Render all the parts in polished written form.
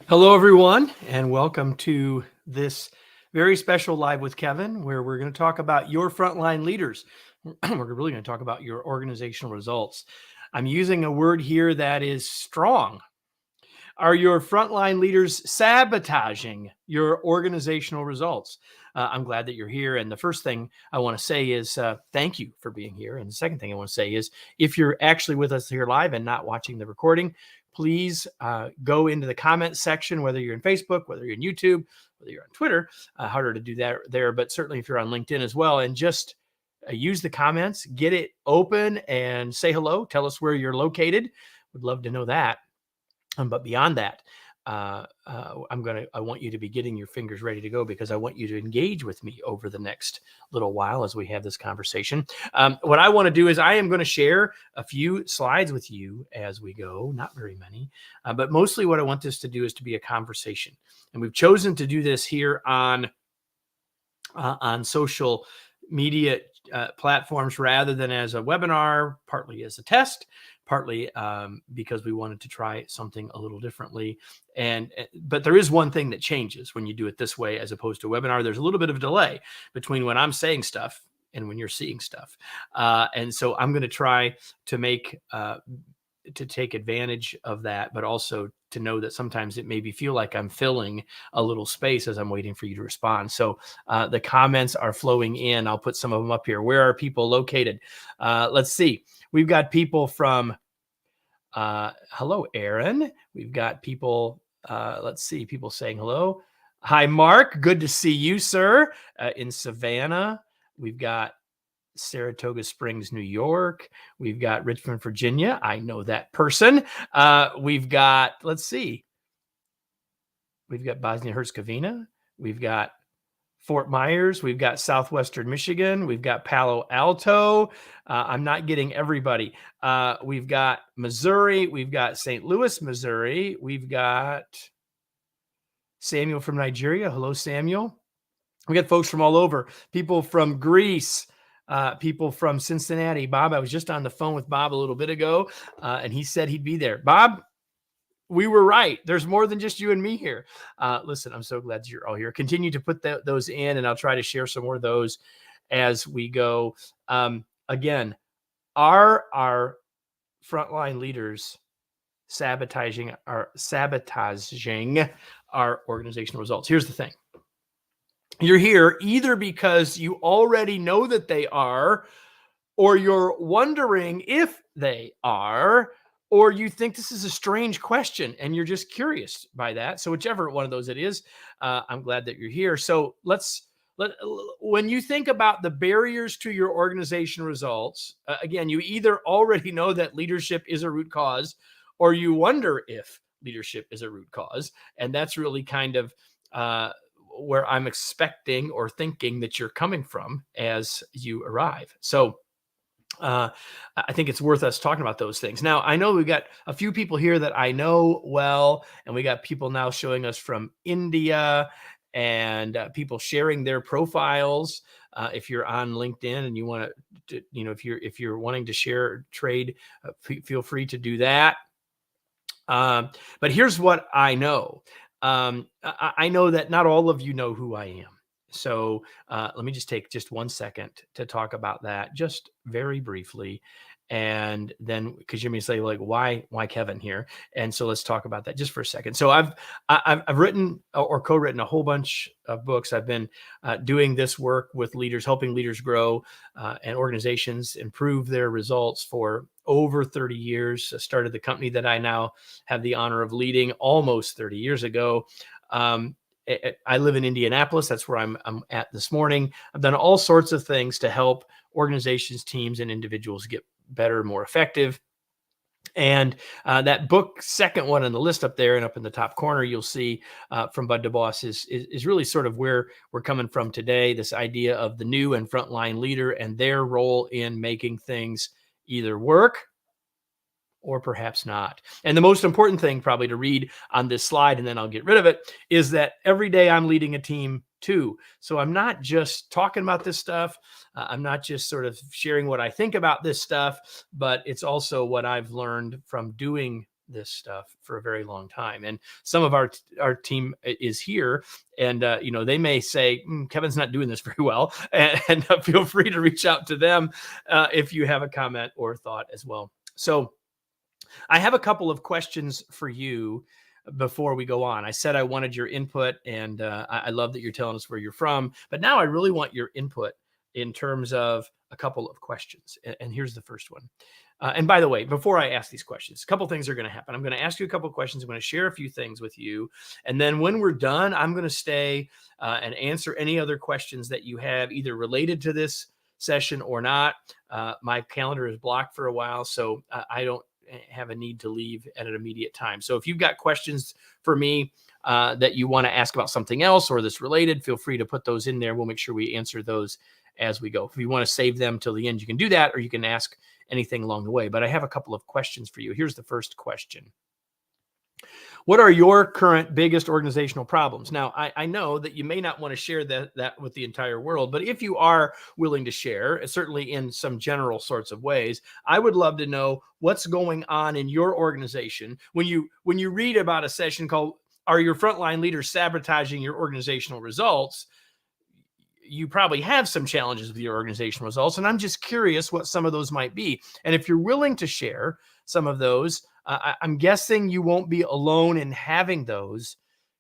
Hello, everyone, and welcome to this very special Live with Kevin, where we're going to talk about your frontline leaders. We're really going to talk about your organizational results. I'm using a word here that is strong. Are your frontline leaders sabotaging your organizational results? I'm glad that you're here. And the first thing I want to say is thank you for being here. And the second thing I want to say is if you're actually with us here live and not watching the recording, please go into the comment section, whether you're in Facebook, whether you're in YouTube, whether you're on Twitter. Harder to do that there, but certainly if you're on LinkedIn as well, and just use the comments, get it open and say hello. Tell us where you're located. Would love to know that. But beyond that, I want you to be getting your fingers ready to go, because I want you to engage with me over the next little while as we have this conversation. What I want to do is I am going to share a few slides with you as we go, not very many, but mostly what I want this to do is to be a conversation. And we've chosen to do this here on social media platforms rather than as a webinar, partly as a test, partly because we wanted to try something a little differently. But there is one thing that changes when you do it this way as opposed to a webinar. There's a little bit of a delay between when I'm saying stuff and when you're seeing stuff. And so I'm going to try to take advantage of that, but also to know that sometimes it maybe feel like I'm filling a little space as I'm waiting for you to respond. So the comments are flowing in. I'll put some of them up here. Where are people located? Let's see. We've got people from, hello, Aaron. We've got people, let's see, people saying hello. Hi, Mark. Good to see you, sir. In Savannah. We've got Saratoga Springs, New York. We've got Richmond, Virginia. I know that person. We've got, let's see. We've got Bosnia-Herzegovina. We've got Fort Myers. We've got Southwestern Michigan. We've got Palo Alto. I'm not getting everybody. We've got Missouri. We've got St. Louis, Missouri. We've got Samuel from Nigeria. Hello, Samuel. We got folks from all over. People from Greece. People from Cincinnati. Bob, I was just on the phone with Bob a little bit ago, and he said he'd be there. Bob, we were right. There's more than just you and me here. Listen, I'm so glad you're all here. Continue to put those in, and I'll try to share some more of those as we go. Again, are our frontline leaders sabotaging our organizational results? Here's the thing. You're here either because you already know that they are, or you're wondering if they are, or you think this is a strange question and you're just curious by that. So whichever one of those it is, I'm glad that you're here. So when you think about the barriers to your organization results, again, you either already know that leadership is a root cause, or you wonder if leadership is a root cause. And that's really kind of where I'm expecting or thinking that you're coming from as you arrive. So I think it's worth us talking about those things. Now, I know we've got a few people here that I know well, and we got people now showing us from India, and people sharing their profiles. If you're on LinkedIn and you want to, if you're wanting to share trade, feel free to do that. But here's what I know. I know that not all of you know who I am. So let me just take just 1 second to talk about that just very briefly. And then, because you may say, like, why Kevin here? And so let's talk about that just for a second. So I've written or co-written a whole bunch of books. I've been doing this work with leaders, helping leaders grow and organizations improve their results for over 30 years. I started the company that I now have the honor of leading almost 30 years ago. I live in Indianapolis. That's where I'm at this morning. I've done all sorts of things to help organizations, teams, and individuals get better, more effective. And that book, second one on the list up there and up in the top corner, you'll see From Bud to Boss is really sort of where we're coming from today. This idea of the new and frontline leader and their role in making things either work or perhaps not. And the most important thing probably to read on this slide, and then I'll get rid of it, is that every day I'm leading a team too. So I'm not just talking about this stuff. I'm not just sort of sharing what I think about this stuff, but it's also what I've learned from doing this stuff for a very long time. And some of our team is here, and they may say, Kevin's not doing this very well, and feel free to reach out to them if you have a comment or thought as well. So I have a couple of questions for you before we go on. I said I wanted your input, and I love that you're telling us where you're from, but now I really want your input in terms of a couple of questions. And here's the first one. And by the way, before I ask these questions, a couple things are going to happen. I'm going to ask you a couple of questions. I'm going to share a few things with you. And then when we're done, I'm going to stay and answer any other questions that you have, either related to this session or not. My calendar is blocked for a while, so I don't have a need to leave at an immediate time. So if you've got questions for me that you want to ask about something else or this related, feel free to put those in there. We'll make sure we answer those as we go. If you want to save them till the end, you can do that, or you can ask anything along the way. But I have a couple of questions for you. Here's the first question. What are your current biggest organizational problems? Now, I know that you may not want to share that with the entire world, but if you are willing to share, certainly in some general sorts of ways, I would love to know what's going on in your organization. When you read about a session called, "Are your frontline leaders sabotaging your organizational results?" you probably have some challenges with your organizational results. And I'm just curious what some of those might be. And if you're willing to share some of those, I'm guessing you won't be alone in having those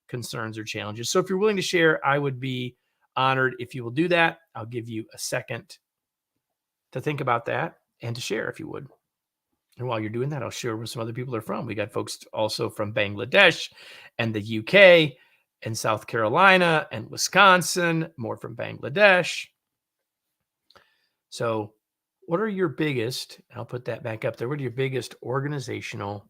concerns or challenges. So if you're willing to share, I would be honored if you will do that. I'll give you a second to think about that and to share if you would. And while you're doing that, I'll share where some other people are from. We got folks also from Bangladesh and the UK and South Carolina and Wisconsin, more from Bangladesh. So what are your biggest, I'll put that back up there, what are your biggest organizational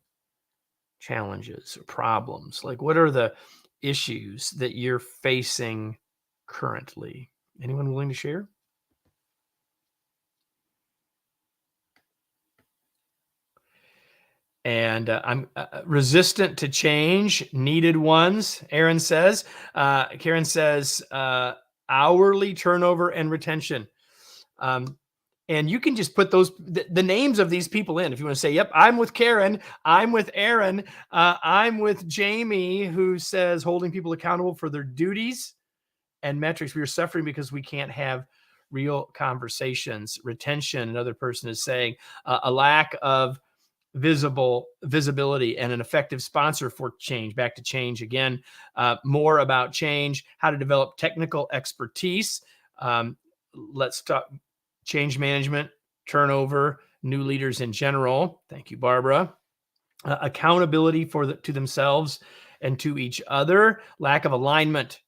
challenges or problems? Like, what are the issues that you're facing currently? Anyone willing to share? And I'm resistant to change, needed ones, Aaron says. Karen says, hourly turnover and retention. And you can just put the names of these people in. If you want to say, yep, I'm with Karen, I'm with Aaron, I'm with Jamie, who says holding people accountable for their duties and metrics. We are suffering because we can't have real conversations. Retention, another person is saying, a lack of visibility and an effective sponsor for change. Back to change again. More about change, how to develop technical expertise. Let's talk change management, turnover, new leaders in general. Thank you, Barbara. Accountability to themselves and to each other. Lack of alignment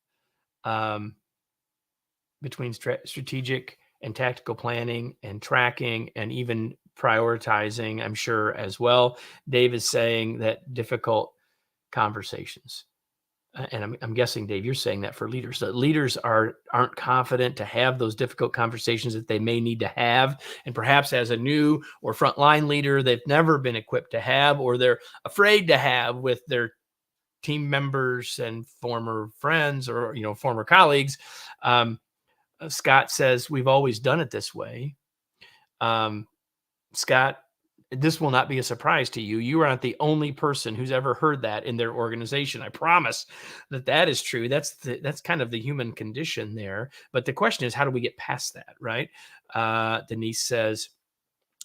between strategic and tactical planning and tracking and even prioritizing, I'm sure, as well. Dave is saying that difficult conversations. And I'm guessing, Dave, you're saying that for leaders, that leaders aren't confident to have those difficult conversations that they may need to have. And perhaps as a new or frontline leader, they've never been equipped to have, or they're afraid to have with their team members and former friends or, former colleagues. Scott says, we've always done it this way. Scott, this will not be a surprise to you. You are not the only person who's ever heard that in their organization. I promise that is true. That's kind of the human condition there. But the question is, how do we get past that, right? Denise says,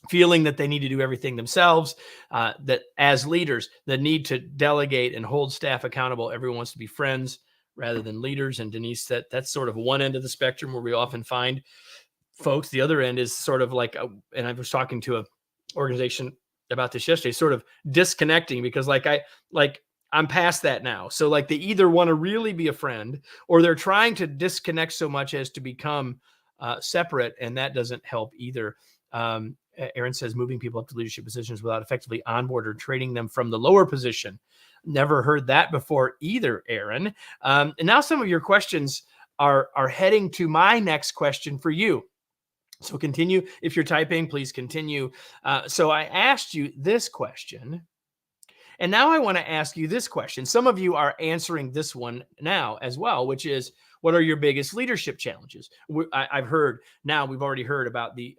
feeling that they need to do everything themselves, that as leaders, the need to delegate and hold staff accountable. Everyone wants to be friends rather than leaders. And Denise, that's sort of one end of the spectrum where we often find folks. The other end is sort of like, and I was talking to a organization about this yesterday, sort of disconnecting because I'm past that now. So like they either want to really be a friend or they're trying to disconnect so much as to become separate. And that doesn't help either. Aaron says moving people up to leadership positions without effectively onboard or training them from the lower position. Never heard that before either, Aaron. And now some of your questions are heading to my next question for you. So continue. If you're typing, please continue. So I asked you this question, and now I want to ask you this question. Some of you are answering this one now as well, which is, what are your biggest leadership challenges? I've heard now, we've already heard about the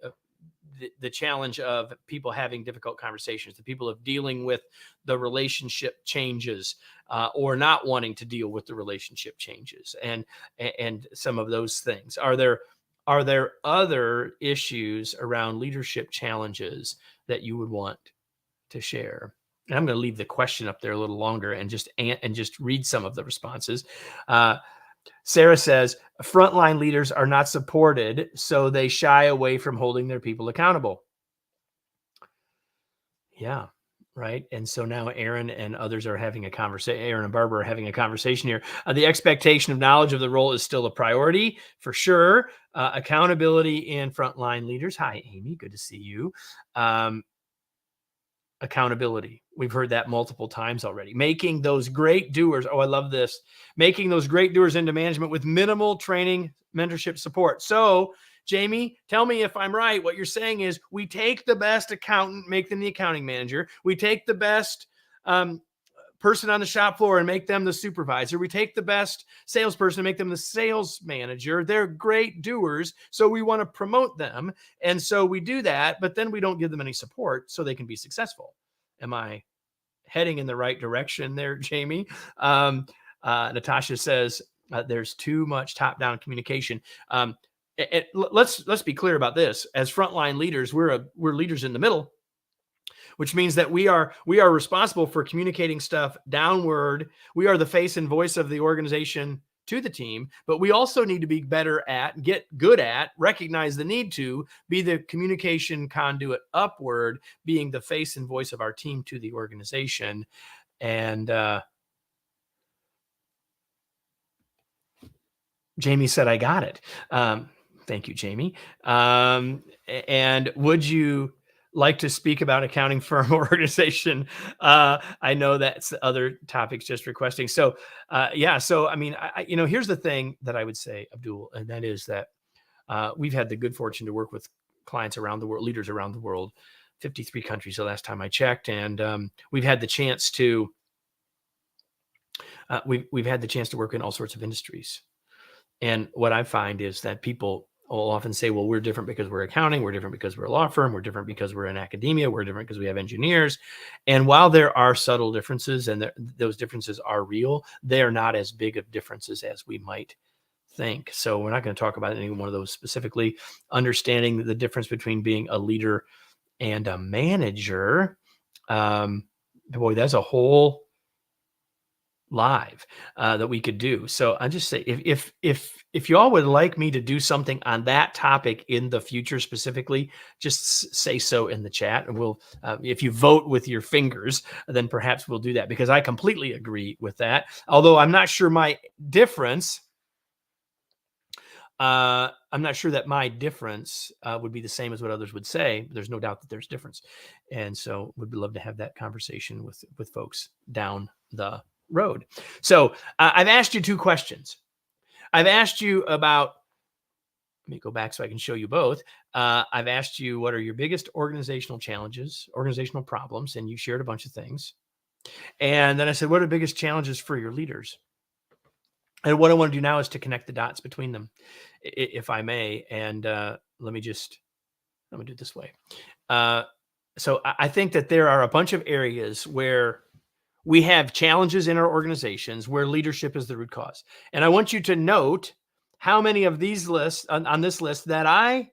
the challenge of people having difficult conversations, the people of dealing with the relationship changes, or not wanting to deal with the relationship changes, and some of those things. Are there other issues around leadership challenges that you would want to share? And I'm going to leave the question up there a little longer and just read some of the responses. Sarah says, frontline leaders are not supported, so they shy away from holding their people accountable. Yeah, right. And so now Aaron and others are having a conversation. Aaron and Barbara are having a conversation here. The expectation of knowledge of the role is still a priority for sure. Accountability in frontline leaders. Hi, Amy. Good to see you. Accountability. We've heard that multiple times already. Making those great doers. Oh, I love this. Making those great doers into management with minimal training, mentorship, support. So, Jamie, tell me if I'm right. What you're saying is we take the best accountant, make them the accounting manager. We take the best person on the shop floor and make them the supervisor. We take the best salesperson and make them the sales manager. They're great doers, so we want to promote them. And so we do that, but then we don't give them any support so they can be successful. Am I heading in the right direction there, Jamie? Natasha says there's too much top-down communication. Let's be clear about this. As frontline leaders, we're leaders in the middle, which means that we are responsible for communicating stuff downward. We are the face and voice of the organization to the team, but we also need to be better at, get good at, recognize the need to be the communication conduit upward, being the face and voice of our team to the organization. And Jamie said, I got it. Thank you, Jamie. And would you like to speak about accounting firm or organization? I know that's other topics just requesting. So yeah, so I mean, here's the thing that I would say, Abdul, and that is that we've had the good fortune to work with clients around the world, leaders around the world, 53 countries the last time I checked, and we've had the chance to work in all sorts of industries. And what I find is that people will often say, well, we're different because we're accounting. We're different because we're a law firm. We're different because we're in academia. We're different because we have engineers. And while there are subtle differences and those differences are real, they are not as big of differences as we might think. So we're not going to talk about any one of those specifically. Understanding the difference between being a leader and a manager, boy, that's a whole live that we could do. So I just say, if you all would like me to do something on that topic in the future specifically, just say so in the chat, and we'll if you vote with your fingers, then perhaps we'll do that, because I completely agree with that. Although I'm not sure my difference I'm not sure that my difference would be the same as what others would say. There's no doubt that there's difference, and so would love to have that conversation with folks down the road. So I've asked you two questions. I've asked you about, let me go back so I can show you both. I've asked you, what are your biggest organizational challenges, organizational problems? And you shared a bunch of things. And then I said, what are the biggest challenges for your leaders? And what I want to do now is to connect the dots between them, if I may. And let me do it this way. So I think that there are a bunch of areas where we have challenges in our organizations where leadership is the root cause. And I want you to note how many of these lists on this list that I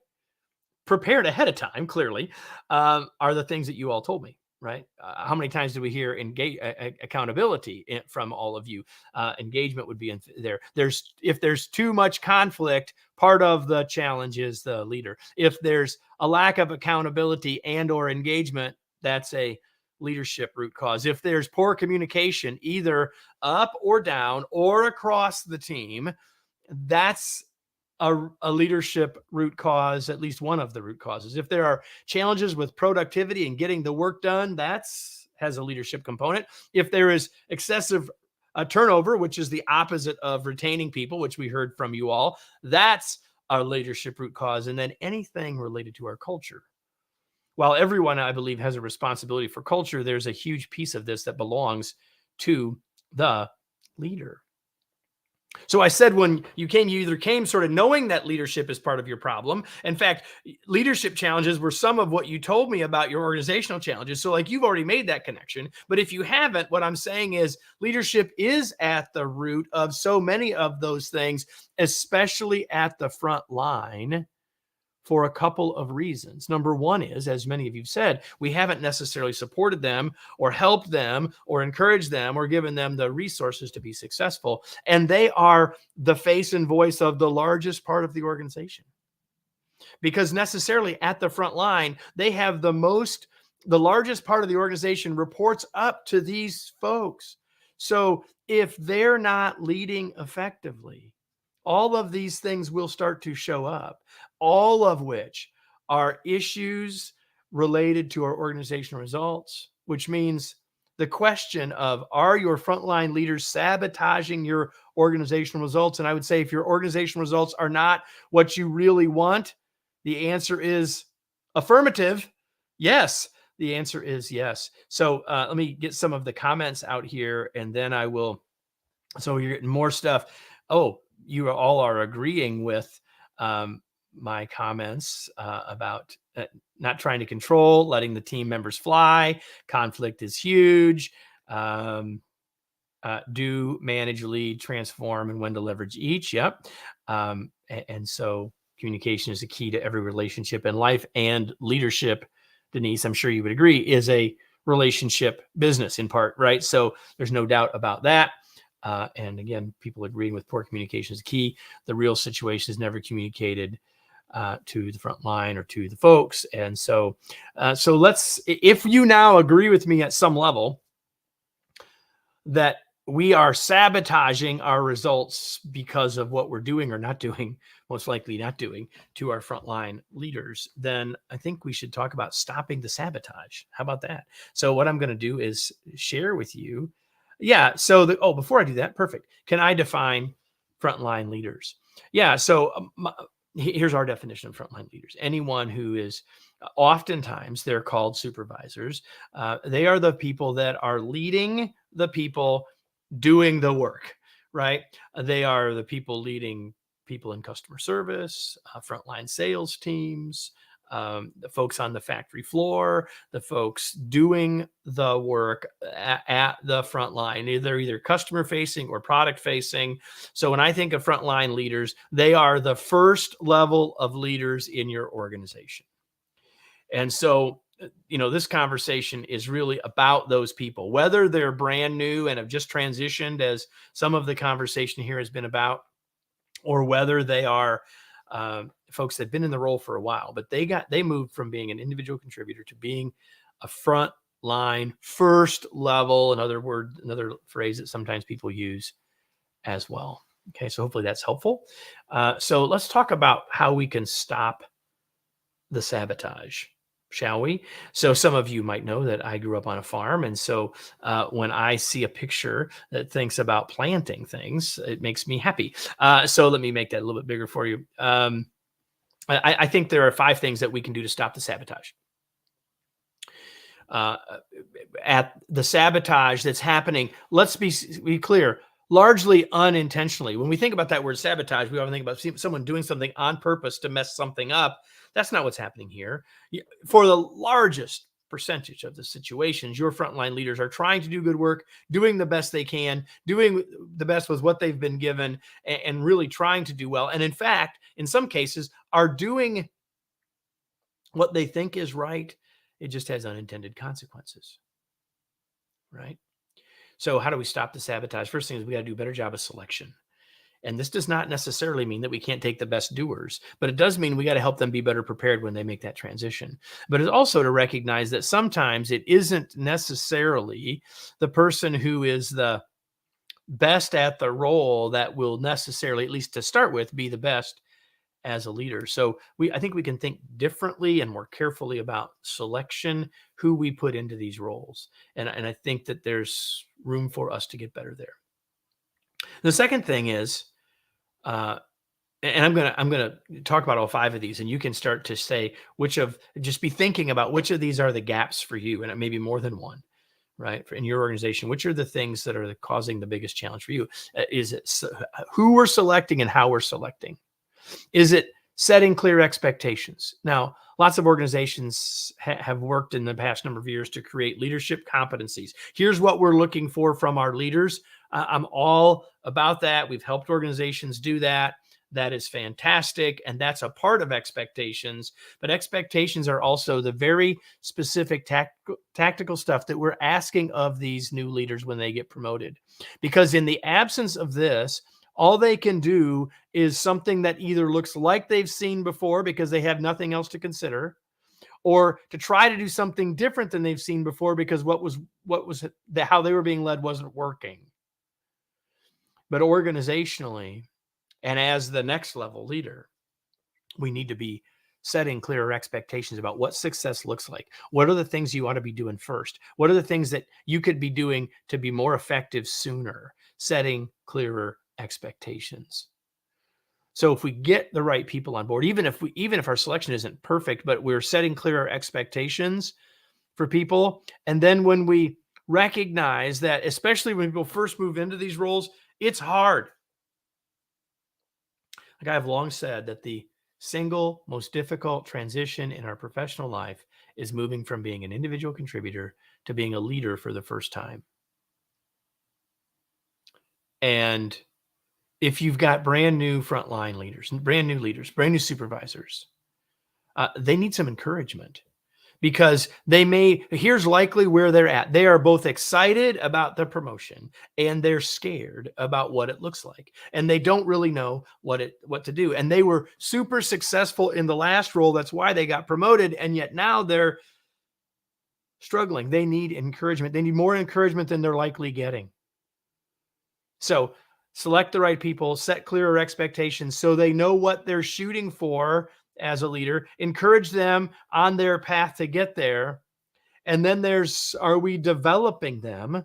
prepared ahead of time, clearly, are the things that you all told me, right? How many times do we hear accountability from all of you? Engagement would be in there. If there's too much conflict, part of the challenge is the leader. If there's a lack of accountability and or engagement, that's a leadership root cause. If there's poor communication, either up or down or across the team, that's a leadership root cause, at least one of the root causes. If there are challenges with productivity and getting the work done, has a leadership component. If there is excessive turnover, which is the opposite of retaining people, which we heard from you all, that's our leadership root cause. And then anything related to our culture. While everyone, I believe, has a responsibility for culture, there's a huge piece of this that belongs to the leader. So I said when you came, you either came sort of knowing that leadership is part of your problem. In fact, leadership challenges were some of what you told me about your organizational challenges. So, like, you've already made that connection. But if you haven't, what I'm saying is leadership is at the root of so many of those things, especially at the front line, for a couple of reasons. Number one is, as many of you said, we haven't necessarily supported them or helped them or encouraged them or given them the resources to be successful. And they are the face and voice of the largest part of the organization. Because necessarily at the front line, they have the largest part of the organization reports up to these folks. So if they're not leading effectively, all of these things will start to show up, all of which are issues related to our organizational results, which means the question of, are your frontline leaders sabotaging your organizational results? And I would say, if your organizational results are not what you really want, the answer is affirmative. Yes, the answer is yes. So let me get some of the comments out here, and then I will. So you're getting more stuff. Oh, you all are agreeing with my comments about not trying to control, letting the team members fly. Conflict is huge. Do manage, lead, transform, and when to leverage each. Yep. And so communication is a key to every relationship in life, and leadership, Denise, I'm sure you would agree, is a relationship business in part, right? So there's no doubt about that. And again, people agreeing with poor communication is key. The real situation is never communicated to the front line or to the folks. And so let's, if you now agree with me at some level that we are sabotaging our results because of what we're doing or not doing, most likely not doing, to our frontline leaders, then I think we should talk about stopping the sabotage. How about that? So what I'm going to do is share with you. Yeah. So before I do that, perfect. Can I define frontline leaders? Yeah. So here's our definition of frontline leaders. Anyone who is, oftentimes they're called supervisors. They are the people that are leading the people doing the work, right? They are the people leading people in customer service, frontline sales teams, the folks on the factory floor, the folks doing the work at the front line. They're either customer facing or product facing. So when I think of frontline leaders, they are the first level of leaders in your organization. And so, this conversation is really about those people, whether they're brand new and have just transitioned, as some of the conversation here has been about, or whether they are folks that have been in the role for a while, but they moved from being an individual contributor to being a front line, first level, another phrase that sometimes people use as well. Okay, so hopefully that's helpful. So let's talk about how we can stop the sabotage, shall we? So some of you might know that I grew up on a farm. And so when I see a picture that thinks about planting things, it makes me happy. So let me make that a little bit bigger for you. I think there are 5 things that we can do to stop the sabotage. At the sabotage that's happening, let's be clear, largely unintentionally. When we think about that word sabotage, we often think about someone doing something on purpose to mess something up. That's not what's happening here. For the largest percentage of the situations, your frontline leaders are trying to do good work, doing the best they can, doing the best with what they've been given, and really trying to do well. And in fact, in some cases, are doing what they think is right. It just has unintended consequences, right? So how do we stop the sabotage? First thing is we got to do a better job of selection. And this does not necessarily mean that we can't take the best doers, but it does mean we got to help them be better prepared when they make that transition. But it's also to recognize that sometimes it isn't necessarily the person who is the best at the role that will necessarily, at least to start with, be the best as a leader. So I think we can think differently and more carefully about selection, who we put into these roles. And I think that there's room for us to get better there. The second thing is, and I'm gonna talk about all 5 of these, and you can start to say just be thinking about which of these are the gaps for you, and it may be more than one. right? In your organization, which are the things that are causing the biggest challenge for you? Is it who we're selecting and how we're selecting? Is it setting clear expectations? Now, lots of organizations have worked in the past number of years to create leadership competencies. Here's what we're looking for from our leaders. I'm all about that. We've helped organizations do that. That is fantastic. And that's a part of expectations. But expectations are also the very specific tactical stuff that we're asking of these new leaders when they get promoted. Because in the absence of this, all they can do is something that either looks like they've seen before because they have nothing else to consider, or to try to do something different than they've seen before because how they were being led wasn't working. But organizationally, and as the next level leader, we need to be setting clearer expectations about what success looks like. What are the things you ought to be doing first? What are the things that you could be doing to be more effective sooner? Setting clearer expectations. So if we get the right people on board, even if our selection isn't perfect, but we're setting clearer expectations for people, and then when we recognize that, especially when people first move into these roles, it's hard. Like I've long said that the single most difficult transition in our professional life is moving from being an individual contributor to being a leader for the first time. And if you've got brand new frontline leaders, brand new supervisors, they need some encouragement, because here's likely where they're at. They are both excited about the promotion and they're scared about what it looks like. And they don't really know what to do. And they were super successful in the last role. That's why they got promoted. And yet now they're struggling. They need encouragement. They need more encouragement than they're likely getting. So select the right people, set clearer expectations so they know what they're shooting for as a leader, encourage them on their path to get there. And then are we developing them?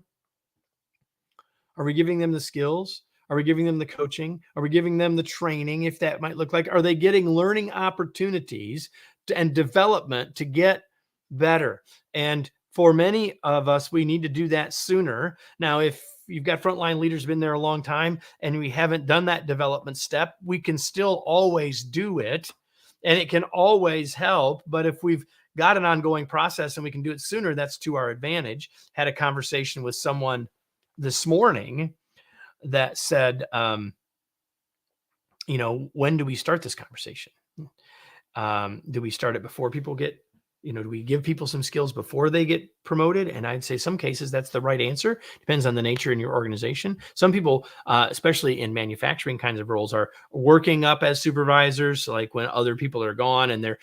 Are we giving them the skills? Are we giving them the coaching? Are we giving them the training, if that might look like? Are they getting learning opportunities and development to get better? And for many of us, we need to do that sooner. Now, if you've got frontline leaders been there a long time and we haven't done that development step, we can still always do it. And it can always help. But if we've got an ongoing process and we can do it sooner, that's to our advantage. Had a conversation with someone this morning that said, when do we start this conversation? Do we start it before people get, do we give people some skills before they get promoted? And I'd say some cases that's the right answer. Depends on the nature in your organization. Some people, especially in manufacturing kinds of roles, are working up as supervisors, like when other people are gone and their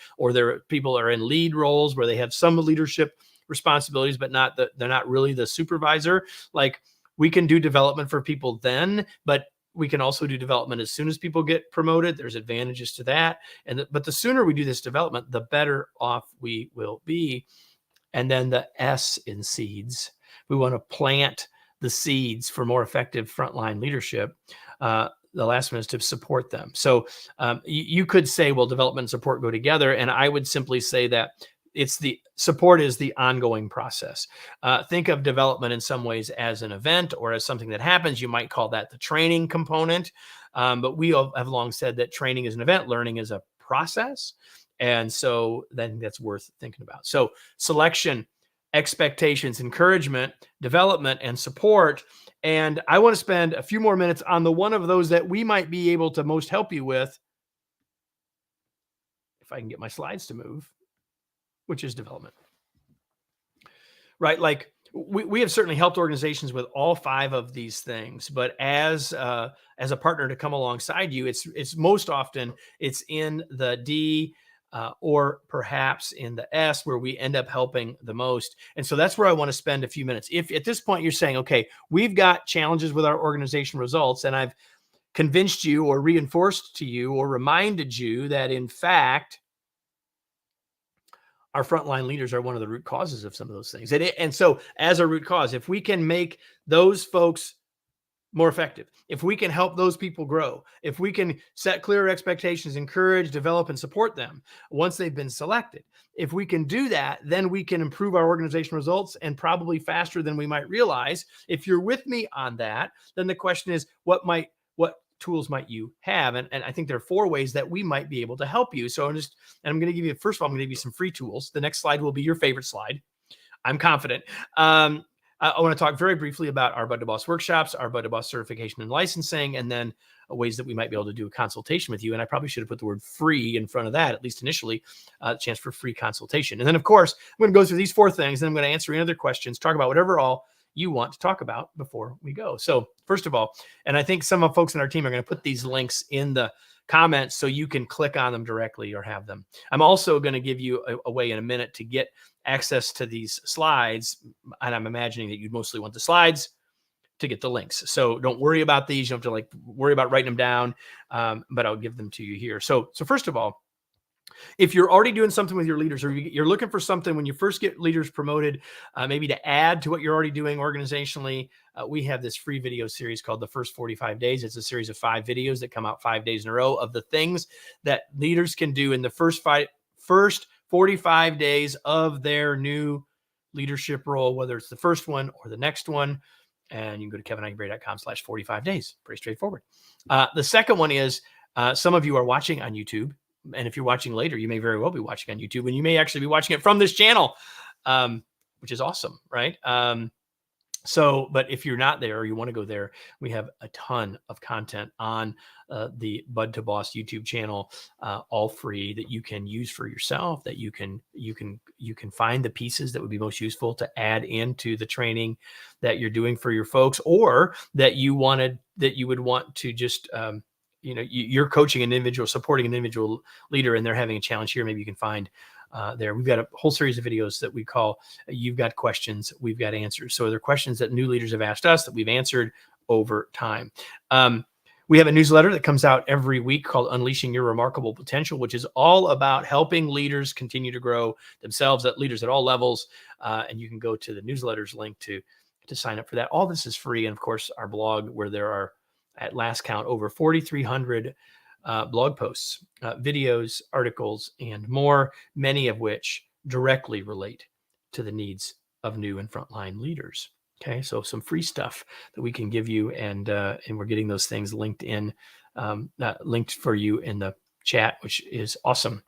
people are in lead roles where they have some leadership responsibilities, but they're not really the supervisor. Like, we can do development for people then, but we can also do development as soon as people get promoted. There's advantages to that. But the sooner we do this development, the better off we will be. And then the S in seeds, we want to plant the seeds for more effective frontline leadership. The last one is to support them. So you could say, well, development and support go together. And I would simply say that support is the ongoing process. Think of development in some ways as an event or as something that happens. You might call that the training component. But we have long said that training is an event, learning is a process. And so then that's worth thinking about. So selection, expectations, encouragement, development, and support. And I want to spend a few more minutes on the one of those that we might be able to most help you with, if I can get my slides to move, which is development. Right? Like we have certainly helped organizations with all 5 of these things, but as a partner to come alongside you, it's most often it's in the D or perhaps in the S where we end up helping the most. And so that's where I want to spend a few minutes. If at this point you're saying, okay, we've got challenges with our organization results, and I've convinced you or reinforced to you or reminded you that in fact, our frontline leaders are one of the root causes of some of those things. And so as a root cause, if we can make those folks more effective. If we can help those people grow, if we can set clear expectations, encourage, develop, and support them once they've been selected, if we can do that, then we can improve our organization results, and probably faster than we might realize. If you're with me on that, then the question is, what tools might you have? And I think there are 4 ways that we might be able to help you. So I'm going to give you, first of all, I'm going to give you some free tools. The next slide will be your favorite slide, I'm confident. I want to talk very briefly about our Bud to Boss workshops, our Bud to Boss certification and licensing, and then ways that we might be able to do a consultation with you. And I probably should have put the word free in front of that, at least initially, a chance for free consultation. And then, of course, I'm going to go through these 4 things, and I'm going to answer any other questions, talk about whatever all you want to talk about before we go. So first of all, and I think some of folks in our team are going to put these links in the comments so you can click on them directly or have them. I'm also going to give you a way in a minute to get access to these slides. And I'm imagining that you'd mostly want the slides to get the links. So don't worry about these. You don't have to worry about writing them down, but I'll give them to you here. So first of all, if you're already doing something with your leaders, or you're looking for something when you first get leaders promoted, maybe to add to what you're already doing organizationally, we have this free video series called The First 45 Days. It's a series of 5 videos that come out 5 days in a row of the things that leaders can do in the first 45 days of their new leadership role, whether it's the first one or the next one. And you can go to kevinigberry.com/45 days. Pretty straightforward. The second one is, some of you are watching on YouTube. And if you're watching later, you may very well be watching on YouTube, and you may actually be watching it from this channel, which is awesome, right? But if you're not there or you want to go there, we have a ton of content on the Bud to Boss YouTube channel, all free, that you can use for yourself, that you can find the pieces that would be most useful to add into the training that you're doing for your folks, or that you would want to just you're coaching an individual, supporting an individual leader, and they're having a challenge here. Maybe you can find there. We've got a whole series of videos that we call You've Got Questions, We've Got Answers. So they're questions that new leaders have asked us that we've answered over time. We have a newsletter that comes out every week called Unleashing Your Remarkable Potential, which is all about helping leaders continue to grow themselves, leaders at all levels. And you can go to the newsletters link to sign up for that. All this is free. And of course, our blog, where there are, at last count, over 4,300 blog posts, videos, articles, and more, many of which directly relate to the needs of new and frontline leaders. Okay, so some free stuff that we can give you, and we're getting those things linked for you in the chat, which is awesome.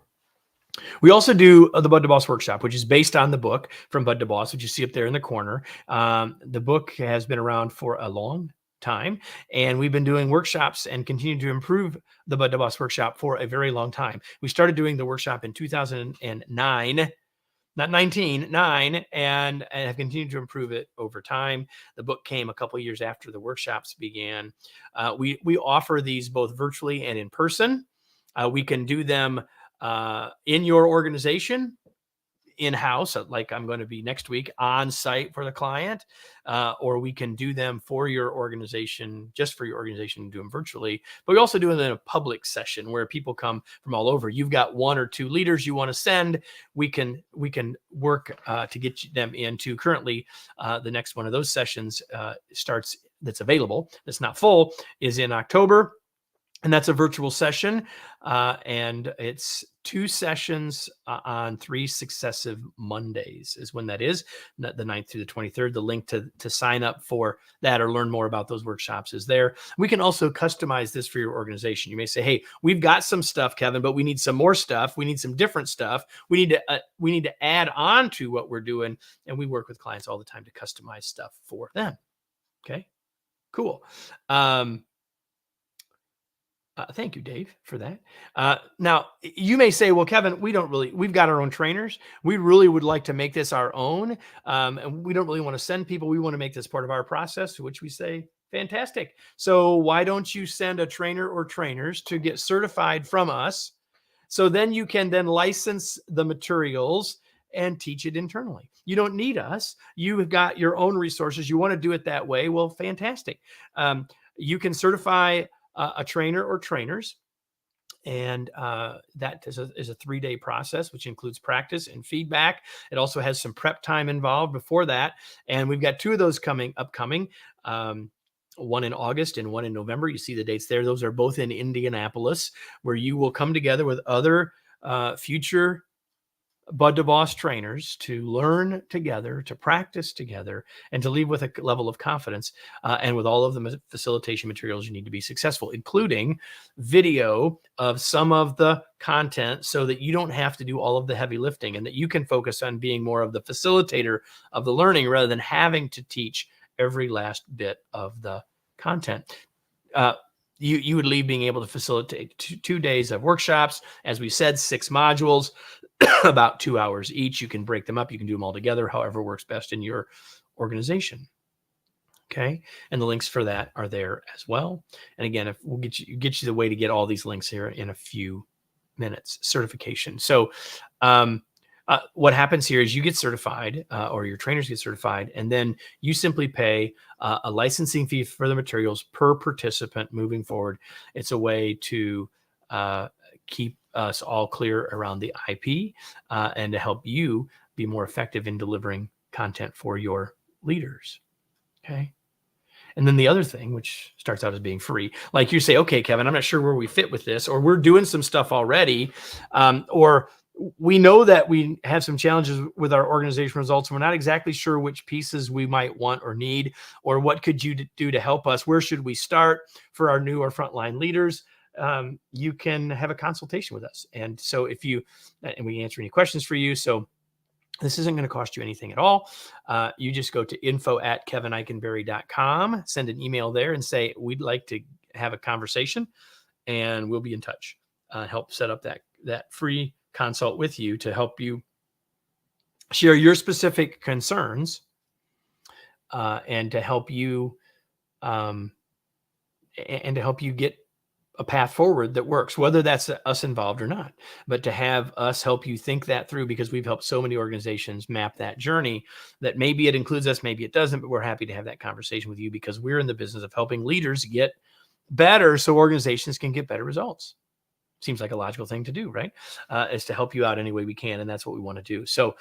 We also do the Bud to Boss workshop, which is based on the book From Bud to Boss, which you see up there in the corner. The book has been around for a long time, and we've been doing workshops and continue to improve the Bud to Boss workshop for a very long time. We started doing the workshop in 2009, not 19, and have continued to improve it over time. The book came a couple of years after the workshops began. We offer these both virtually and in person. We can do them in your organization, in-house, like I'm going to be next week, on site for the client, or we can do them for your organization, just for your organization, and do them virtually. But we also do them in a public session where people come from all over. You've got 1 or 2 leaders you want to send. We can work to get them into. Currently, the next one of those sessions starts, that's available, that's not full, is in October. And that's a virtual session, and it's 2 sessions on 3 successive Mondays is when that is, the 9th through the 23rd. The link to sign up for that or learn more about those workshops is there. We can also customize this for your organization. You may say, hey, we've got some stuff, Kevin, but we need some more stuff. We need some different stuff. We need to add on to what we're doing, and we work with clients all the time to customize stuff for them. Okay, cool. Thank you, Dave, for that. Now, you may say, well, Kevin, we've got our own trainers. We really would like to make this our own. And we don't really want to send people. We want to make this part of our process, to which we say, fantastic. So why don't you send a trainer or trainers to get certified from us? So then you can then license the materials and teach it internally. You don't need us. You have got your own resources. You want to do it that way. Well, fantastic. You can certify a trainer or trainers, and that is a 3-day process, which includes practice and feedback. It also has some prep time involved before that, and we've got 2 of those upcoming. one in August and one in November. You see the dates there. Those are both in Indianapolis, where you will come together with other future Bud DeVos trainers to learn together, to practice together, and to leave with a level of confidence and with all of the facilitation materials you need to be successful, including video of some of the content so that you don't have to do all of the heavy lifting and that you can focus on being more of the facilitator of the learning rather than having to teach every last bit of the content. You would leave being able to facilitate 2 days of workshops. As we said, 6 modules, about 2 hours each. You can break them up. You can do them all together, however works best in your organization. Okay. And the links for that are there as well. And again, if we'll get you the way to get all these links here in a few minutes. Certification. So what happens here is you get certified or your trainers get certified, and then you simply pay a licensing fee for the materials per participant moving forward. It's a way to keep us all clear around the IP and to help you be more effective in delivering content for your leaders. Okay. And then the other thing, which starts out as being free, like you say, okay, Kevin, I'm not sure where we fit with this, or we're doing some stuff already, or we know that we have some challenges with our organization results, and we're not exactly sure which pieces we might want or need, or what could you do to help us? Where should we start for our new or frontline leaders? You can have a consultation with us. And so and we can answer any questions for you. So this isn't going to cost you anything at all. You just go to info@kevineichenberry.com, send an email there and say, we'd like to have a conversation, and we'll be in touch. Help set up that free consult with you to help you share your specific concerns and to help you get a path forward that works, whether that's us involved or not, but to have us help you think that through, because we've helped so many organizations map that journey that maybe it includes us, maybe it doesn't, but we're happy to have that conversation with you because we're in the business of helping leaders get better so organizations can get better results. Seems like a logical thing to do, right? Is to help you out any way we can. And that's what we want to do. So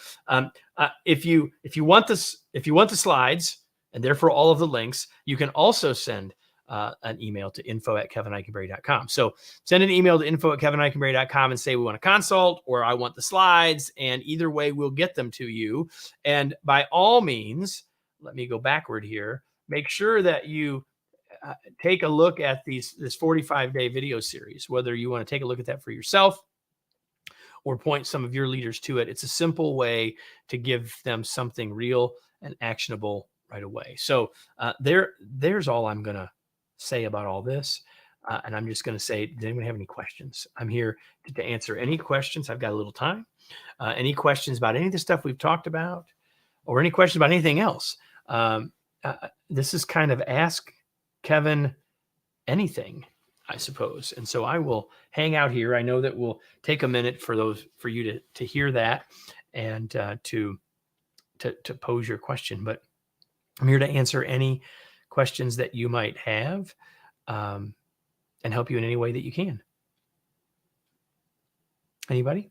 if you want the slides and therefore all of the links, you can also send an email to info@kevineichenberry.com. So send an email to info@kevineichenberry.com and say, we want to consult, or I want the slides. And either way, we'll get them to you. And by all means, let me go backward here. Make sure that you take a look at this 45-day video series, whether you want to take a look at that for yourself or point some of your leaders to it. It's a simple way to give them something real and actionable right away. So there's all I'm going to say about all this. And I'm just going to say, does anyone have any questions? I'm here to answer any questions. I've got a little time. Any questions about any of the stuff we've talked about, or any questions about anything else? This is kind of ask Kevin anything, I suppose. And so I will hang out here. I know that we'll take a minute for you to hear that and to pose your question, but I'm here to answer any questions that you might have and help you in any way that you can. Anybody?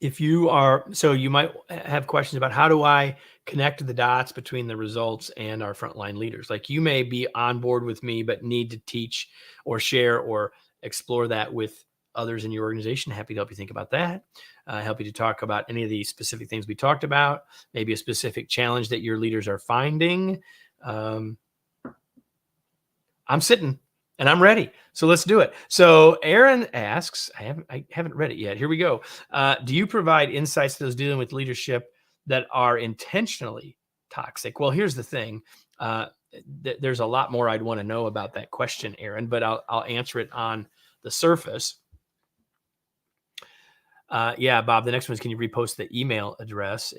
If you are, so you might have questions about how do I connect the dots between the results and our frontline leaders? Like, you may be on board with me, but need to teach or share or explore that with others in your organization. Happy to help you think about that. Help you to talk about any of the specific things we talked about, maybe a specific challenge that your leaders are finding. I'm sitting and I'm ready. So let's do it. So Aaron asks, I haven't read it yet. Here we go. Do you provide insights to those dealing with leadership that are intentionally toxic? Well, here's the thing. There's a lot more I'd want to know about that question, Aaron, but I'll answer it on the surface. Yeah, Bob, the next one is, can you repost the email address?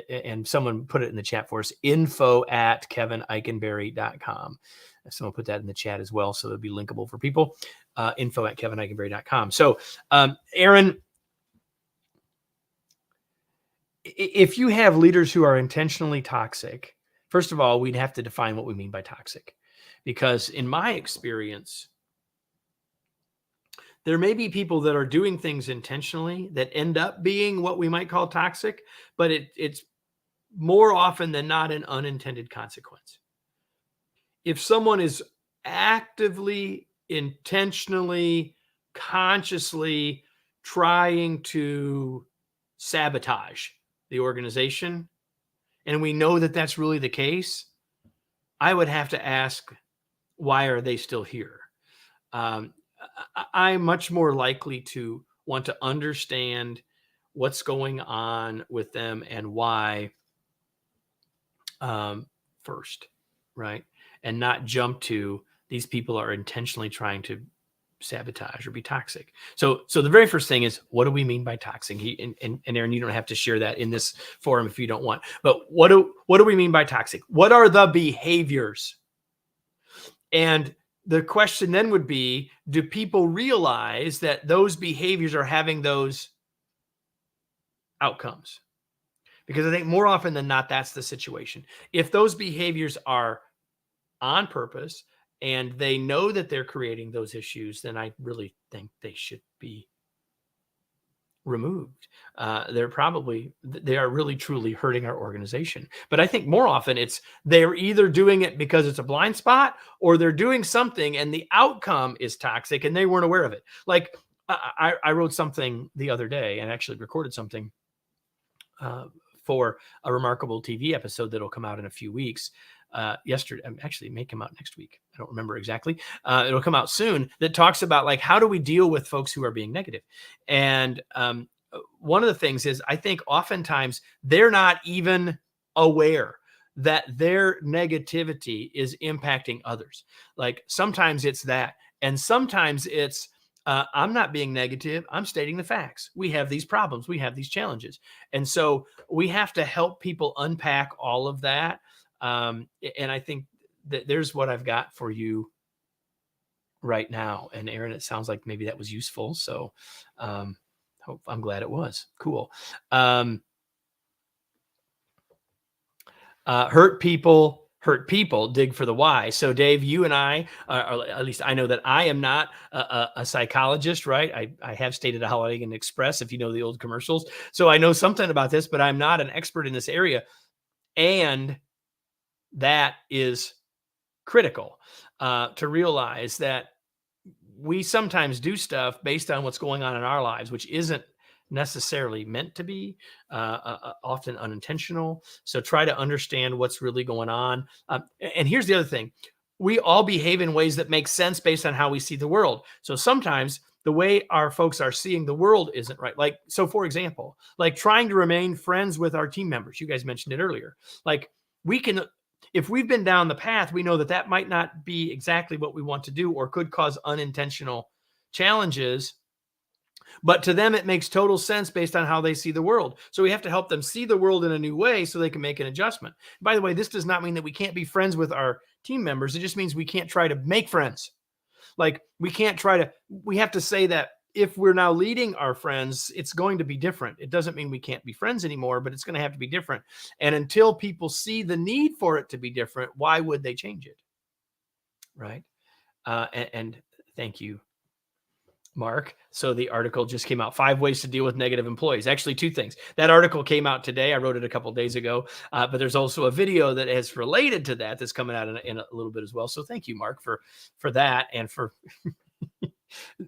And someone put it in the chat for us, info@kevineichenberry.com. If someone put that in the chat as well, so it'll be linkable for people, info@kevineichenberry.com. So, Aaron, if you have leaders who are intentionally toxic, first of all, we'd have to define what we mean by toxic, because in my experience, There may be people that are doing things intentionally that end up being what we might call toxic, but it's more often than not an unintended consequence. If someone is actively, intentionally, consciously trying to sabotage the organization, and we know that that's really the case, I would have to ask, why are they still here? Um, I'm much more likely to want to understand what's going on with them and why first, right? And not jump to these people are intentionally trying to sabotage or be toxic. So the very first thing is, what do we mean by toxic? And Aaron, you don't have to share that in this forum if you don't want. But what do we mean by toxic? What are the behaviors? And the question then would be, do people realize that those behaviors are having those outcomes? Because I think more often than not, that's the situation. If those behaviors are on purpose and they know that they're creating those issues, then I really think they should be removed. They are really truly hurting our organization. But I think more often they're either doing it because it's a blind spot, or they're doing something and the outcome is toxic and they weren't aware of it. Like I wrote something the other day and actually recorded something for a remarkable TV episode that'll come out in a few weeks. Yesterday, actually, it may come out next week. I don't remember exactly. It'll come out soon. That talks about, like, how do we deal with folks who are being negative? And one of the things is, I think oftentimes they're not even aware that their negativity is impacting others. Like, sometimes it's that, and sometimes it's I'm not being negative. I'm stating the facts. We have these problems. We have these challenges. And so we have to help people unpack all of that. And I think that there's what I've got for you right now. And Aaron, it sounds like maybe that was useful. So I'm glad it was. Cool. Hurt people, dig for the why. So Dave, you and I, or at least I know that I am not a psychologist, right? I have stated a Holiday Inn Express, if you know the old commercials. So I know something about this, but I'm not an expert in this area. And that is critical to realize that we sometimes do stuff based on what's going on in our lives, which isn't necessarily meant to be, often unintentional. So try to understand what's really going on. And here's the other thing. We all behave in ways that make sense based on how we see the world. So sometimes the way our folks are seeing the world isn't right. Like, so for example, like trying to remain friends with our team members. You guys mentioned it earlier. Like, if we've been down the path, we know that that might not be exactly what we want to do, or could cause unintentional challenges. But to them, it makes total sense based on how they see the world. So we have to help them see the world in a new way so they can make an adjustment. By the way, this does not mean that we can't be friends with our team members. It just means we can't try to make friends. Like, we have to say that if we're now leading our friends, it's going to be different. It doesn't mean we can't be friends anymore, but it's going to have to be different. And until people see the need for it to be different, why would they change it? Right. And thank you, Mark. So the article just came out, 5 ways to deal with negative employees. Actually, 2 things. That article came out today. I wrote it a couple of days ago, but there's also a video that is related to that that's coming out in a little bit as well. So thank you, Mark, for that, and for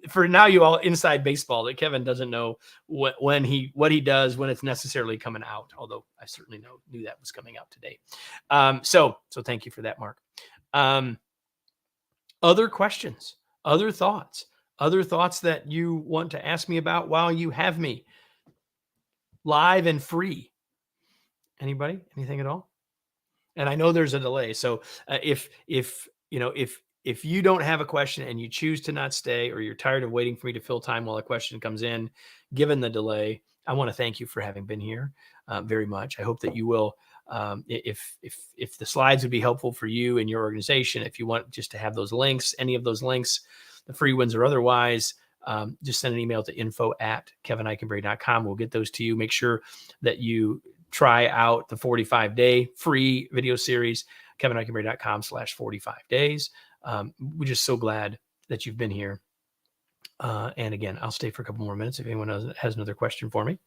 for now you all inside baseball that Kevin doesn't know what he does when it's necessarily coming out. Although I certainly knew that was coming out today. So thank you for that, Mark. Other questions, other thoughts that you want to ask me about while you have me live and free. Anybody? Anything at all? And I know there's a delay. So if you don't have a question and you choose to not stay, or you're tired of waiting for me to fill time while a question comes in, given the delay, I want to thank you for having been here very much. I hope that you will, if the slides would be helpful for you and your organization, if you want just to have those links, any of those links, the free ones or otherwise, just send an email to info@kevineichenberry.com. We'll get those to you. Make sure that you try out the 45-day free video series, kevineichenberry.com/45 days. We're just so glad that you've been here. And again, I'll stay for a couple more minutes if anyone has another question for me.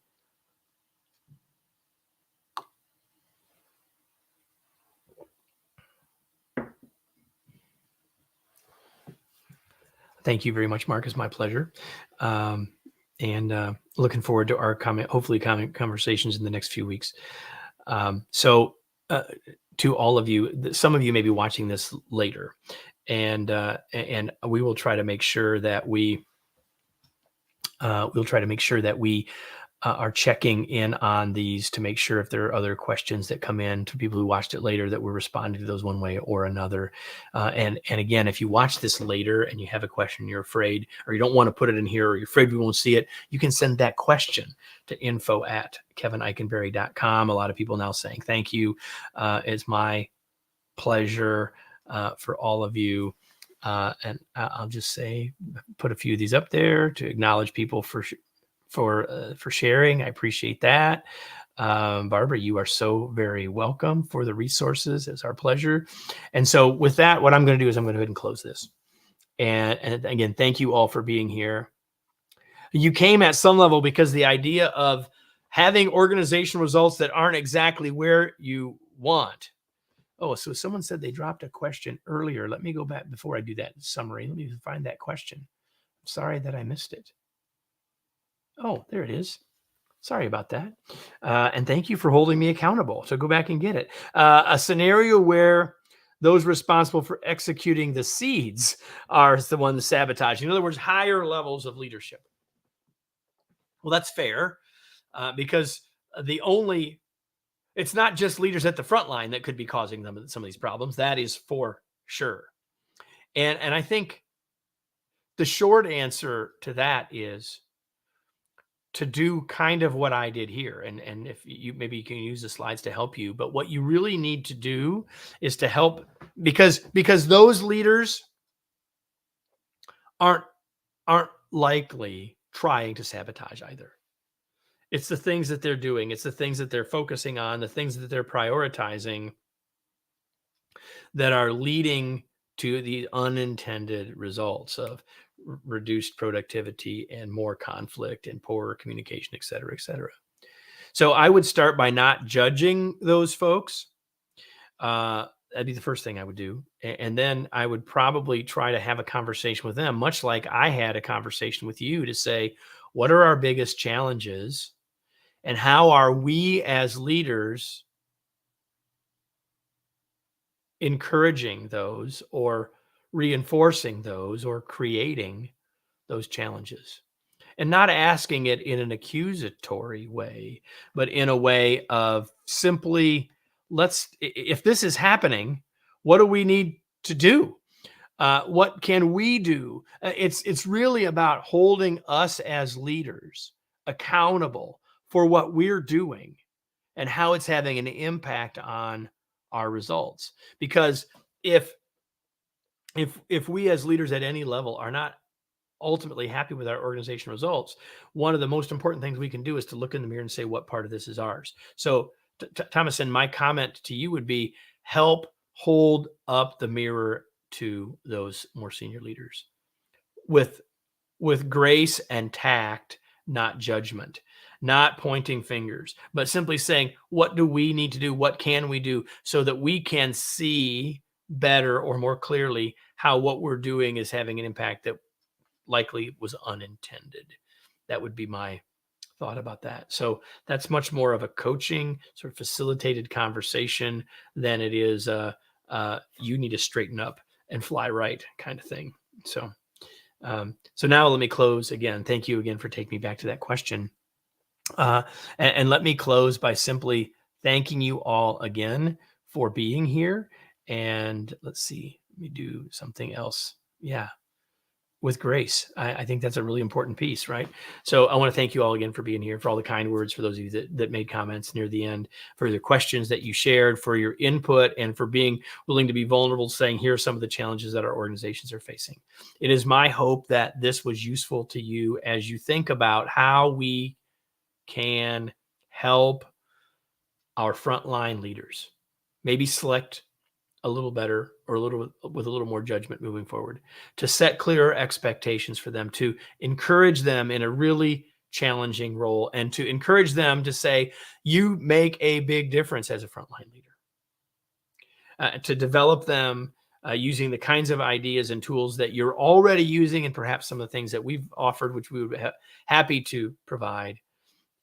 Thank you very much, Mark. It's my pleasure. And looking forward to our hopefully conversations in the next few weeks. So to all of you, some of you may be watching this later, and we will try to make sure that we are checking in on these to make sure if there are other questions that come in to people who watched it later that we're responding to those one way or another. And again, if you watch this later and you have a question, you're afraid, or you don't want to put it in here, or you're afraid we won't see it, you can send that question to info@kevineichenberry.com. A lot of people now saying thank you. It's my pleasure for all of you. And I'll just say, put a few of these up there to acknowledge people for sharing. I appreciate that. Barbara, you are so very welcome for the resources. It's our pleasure. And so with that, what I'm going to do is I'm going to go ahead and close this. And again, thank you all for being here. You came at some level because the idea of having organizational results that aren't exactly where you want. Oh, so someone said they dropped a question earlier. Let me go back before I do that summary. Let me find that question. I'm sorry that I missed it. Oh, there it is. Sorry about that. And thank you for holding me accountable. So go back and get it. A scenario where those responsible for executing the seeds are the ones sabotaging. In other words, higher levels of leadership. Well, that's fair because it's not just leaders at the front line that could be causing them some of these problems. That is for sure. And I think the short answer to that is to do kind of what I did here. And if you, maybe you can use the slides to help you, but what you really need to do is to help because those leaders aren't likely trying to sabotage either. It's the things that they're doing. It's the things that they're focusing on, the things that they're prioritizing that are leading to the unintended results of reduced productivity and more conflict and poorer communication, et cetera, et cetera. So I would start by not judging those folks. That'd be the first thing I would do. And then I would probably try to have a conversation with them, much like I had a conversation with you, to say, what are our biggest challenges? And how are we as leaders encouraging those or reinforcing those or creating those challenges? And not asking it in an accusatory way, but in a way of simply, if this is happening, what do we need to do? What can we do? It's really about holding us as leaders accountable for what we're doing and how it's having an impact on our results. Because if we as leaders at any level are not ultimately happy with our organization results, one of the most important things we can do is to look in the mirror and say, what part of this is ours? So Thomas, and my comment to you would be, help hold up the mirror to those more senior leaders with grace and tact, not judgment, not pointing fingers, but simply saying, what do we need to do? What can we do so that we can see better or more clearly how what we're doing is having an impact that likely was unintended? That would be my thought about that. So that's much more of a coaching, sort of facilitated conversation than it is you need to straighten up and fly right kind of thing. So now let me close again. Thank you again for taking me back to that question. And let me close by simply thanking you all again for being here. And let's see, let me do something else. Yeah. With grace. I think that's a really important piece, right? So I want to thank you all again for being here, for all the kind words, for those of you that made comments near the end, for the questions that you shared, for your input, and for being willing to be vulnerable, saying, here are some of the challenges that our organizations are facing. It is my hope that this was useful to you as you think about how we can help our frontline leaders, maybe select a little better or with a little more judgment moving forward, to set clearer expectations for them, to encourage them in a really challenging role, and to encourage them to say, you make a big difference as a frontline leader. To develop them using the kinds of ideas and tools that you're already using, and perhaps some of the things that we've offered, which we would be happy to provide,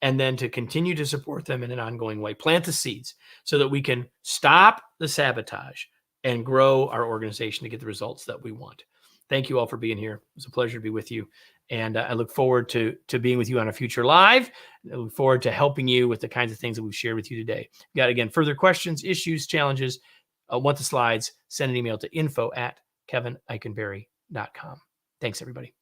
and then to continue to support them in an ongoing way. Plant the seeds so that we can stop the sabotage and grow our organization to get the results that we want. Thank you all for being here. It was a pleasure to be with you. And I look forward to being with you on a future live. I look forward to helping you with the kinds of things that we've shared with you today. Got, again, further questions, issues, challenges, want the slides, send an email to info@kevinikenberry.com. Thanks, everybody.